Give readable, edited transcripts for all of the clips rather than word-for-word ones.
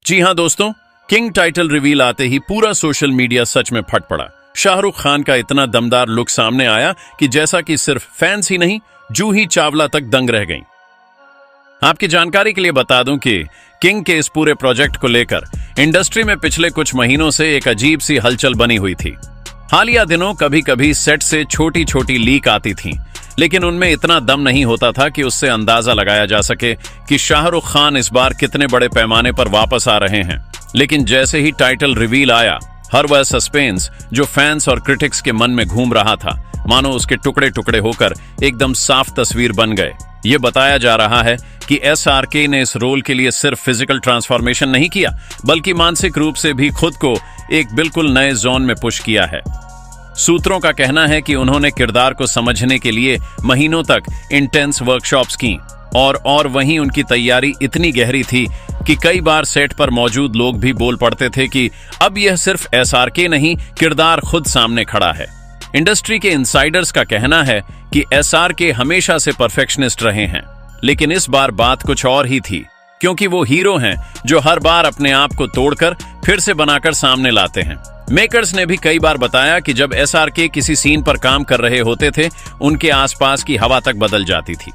जी हां दोस्तों, king title reveal आते ही पूरा सोशल मीडिया सच में फट पड़ा। शाहरुख खान का इतना दमदार लुक सामने आया कि जैसा कि सिर्फ फैंस ही नहीं, जूही चावला तक दंग रह गईं। आपकी जानकारी के लिए बता दूं कि किंग के इस पूरे प्रोजेक्ट को लेकर इंडस्ट्री में पिछले कुछ महीनों से एक अजीब सी हलचल बनी हुई थी। हालिया दिनों कभी कभी सेट से छोटी छोटी लीक आती थीं, लेकिन उनमें इतना दम नहीं होता था कि उससे अंदाजा लगाया जा सके कि शाहरुख खान इस बार कितने बड़े पैमाने पर वापस आ रहे हैं। लेकिन जैसे ही टाइटल रिवील आया, हर वह सस्पेंस जो फैंस और क्रिटिक्स के मन में घूम रहा था, मानो उसके टुकड़े टुकड़े होकर एकदम साफ तस्वीर बन गए। ये बताया जा रहा है कि SRK ने इस रोल के लिए सिर्फ फिजिकल ट्रांसफॉर्मेशन नहीं किया, बल्कि मानसिक रूप से भी खुद को एक बिल्कुल नए जोन में पुश किया है। सूत्रों का कहना है कि उन्होंने किरदार को समझने के लिए महीनों तक इंटेंस वर्कशॉप्स की और वहीं उनकी तैयारी इतनी गहरी थी कि कई बार सेट पर मौजूद लोग भी बोल पड़ते थे कि अब यह सिर्फ SRK नहीं, किरदार खुद सामने खड़ा है। इंडस्ट्री के इनसाइडर्स का कहना है कि SRK हमेशा से परफेक्शनिस्ट रहे हैं, लेकिन इस बार बात कुछ और ही थी, क्योंकि वो हीरो हैं जो हर बार अपने आप को तोड़कर फिर से बनाकर सामने लाते हैं। मेकर्स ने भी कई बार बताया कि जब SRK किसी सीन पर काम कर रहे होते थे, उनके आसपास की हवा तक बदल जाती थी।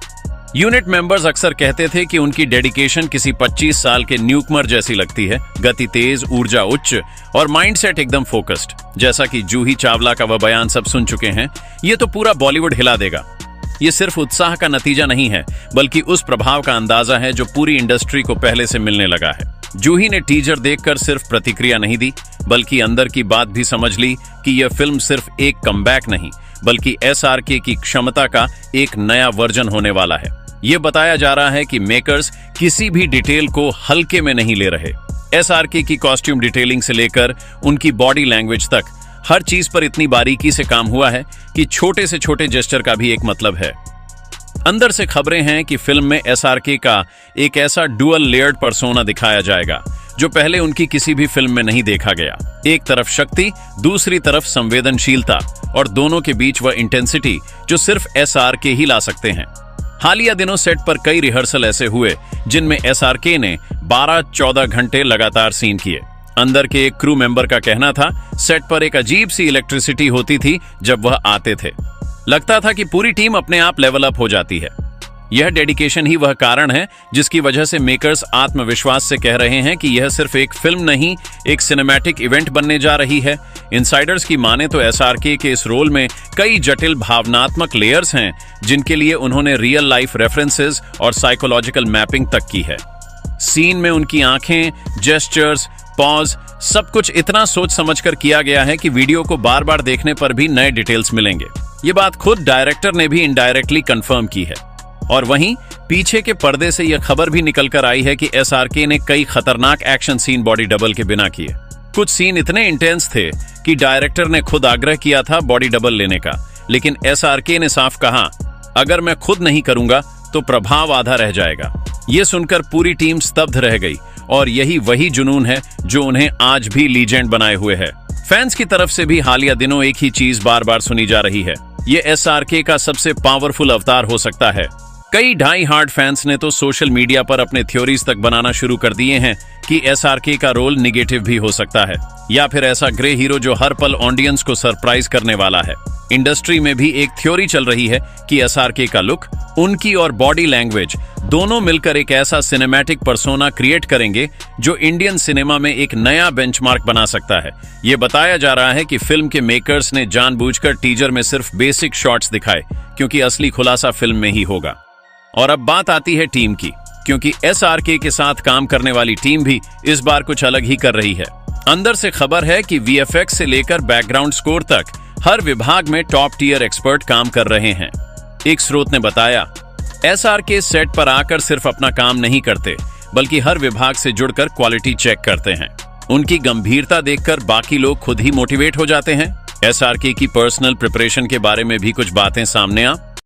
यूनिट मेंबर्स अक्सर कहते थे कि उनकी डेडिकेशन किसी 25 साल के न्यूकमर जैसी लगती है, गति तेज, ऊर्जा उच्च और माइंडसेट एकदम फोकस्ड। जैसा कि जूही चावला का वह बयान सब सुन चुके हैं, ये तो पूरा बॉलीवुड हिला देगा। ये सिर्फ उत्साह का नतीजा नहीं है, बल्कि उस प्रभाव का अंदाजा है जो पूरी इंडस्ट्री को पहले से मिलने लगा है। जूही ने टीजर देखकर सिर्फ प्रतिक्रिया नहीं दी, बल्कि अंदर की बात भी समझ ली कि यह फिल्म सिर्फ एक कमबैक नहीं, बल्कि SRK की क्षमता का एक नया वर्जन होने वाला है। यह बताया जा रहा है कि मेकर्स किसी भी डिटेल को हल्के में नहीं ले रहे। SRK की कॉस्ट्यूम डिटेलिंग से लेकर उनकी बॉडी लैंग्वेज तक हर चीज पर इतनी बारीकी से काम हुआ है कि छोटे से छोटे जेस्चर का भी एक मतलब है। अंदर से खबरें हैं कि फिल्म में SRK का एक ऐसा डुअल लेयर्ड पर्सोना दिखाया जाएगा जो पहले उनकी किसी भी फिल्म में नहीं देखा गया। एक तरफ शक्ति, दूसरी तरफ संवेदनशीलता, और दोनों के बीच वह इंटेंसिटी जो सिर्फ SRK ही ला सकते हैं। हालिया दिनों सेट पर कई रिहर्सल ऐसे हुए जिनमें SRK ने 12-14 घंटे लगातार सीन किए। अंदर के एक क्रू मेंबर का कहना था, सेट पर एक अजीब सी इलेक्ट्रिसिटी होती थी जब वह आते थे। लगता था कि पूरी टीम अपने आप लेवल अप हो जाती है। यह डेडिकेशन ही वह कारण है जिसकी वजह से मेकर्स आत्मविश्वास से कह रहे हैं कि यह सिर्फ एक फिल्म नहीं, एक सिनेमैटिक इवेंट बनने जा रही है। इनसाइडर्स की माने तो SRK के इस रोल में कई जटिल भावनात्मक लेयर्स हैं, जिनके लिए उन्होंने रियल लाइफ रेफरेंसेस और साइकोलॉजिकल मैपिंग तक की है। सीन में उनकी आंखें, जेस्चर्स, पॉज, सब कुछ इतना सोच समझकर किया गया है कि वीडियो को बार बार देखने पर भी नए डिटेल्स मिलेंगे। ये बात खुद डायरेक्टर ने भी इनडायरेक्टली कंफर्म की है। और वहीं पीछे के पर्दे से यह खबर भी निकल कर आई है कि SRK ने कई खतरनाक एक्शन सीन बॉडी डबल के बिना किए। कुछ सीन इतने इंटेंस थे कि डायरेक्टर ने खुद आग्रह किया था बॉडी डबल लेने का, लेकिन SRK ने साफ कहा, अगर मैं खुद नहीं करूंगा तो प्रभाव आधा रह जाएगा। ये सुनकर पूरी टीम स्तब्ध रह गई, और यही वही जुनून है जो उन्हें आज भी लीजेंड बनाए हुए है। फैंस की तरफ से भी हालिया दिनों एक ही चीज बार बार सुनी जा रही है, ये SRK का सबसे पावरफुल अवतार हो सकता है। कई डाई हार्ड फैंस ने तो सोशल मीडिया पर अपने थ्योरीज तक बनाना शुरू कर दिए हैं कि SRK का रोल निगेटिव भी हो सकता है, या फिर ऐसा ग्रे हीरो जो हर पल ऑडियंस को सरप्राइज करने वाला है। इंडस्ट्री में भी एक थ्योरी चल रही है कि SRK का लुक, उनकी और बॉडी लैंग्वेज दोनों मिलकर एक ऐसा सिनेमैटिक पर्सोना क्रिएट करेंगे जो इंडियन सिनेमा में एक नया बेंचमार्क बना सकता है। ये बताया जा रहा है कि फिल्म के मेकर्स ने जानबूझकर टीजर में सिर्फ बेसिक शॉट्स दिखाए, क्योंकि असली खुलासा फिल्म में ही होगा। और अब बात आती है टीम की, क्योंकि SRK के साथ काम करने वाली टीम भी इस बार कुछ अलग ही कर रही है। अंदर से खबर है कि VFX से लेकर बैकग्राउंड स्कोर तक हर विभाग में टॉप टियर एक्सपर्ट काम कर रहे हैं। एक स्रोत ने बताया, SRK सेट पर आकर सिर्फ अपना काम नहीं करते, बल्कि हर विभाग से जुड़कर क्वालिटी चेक करते हैं। उनकी गंभीरता देखकर बाकी लोग खुद ही मोटिवेट हो जाते हैं। SRK की पर्सनल प्रिपरेशन के बारे में भी कुछ बातें सामने आ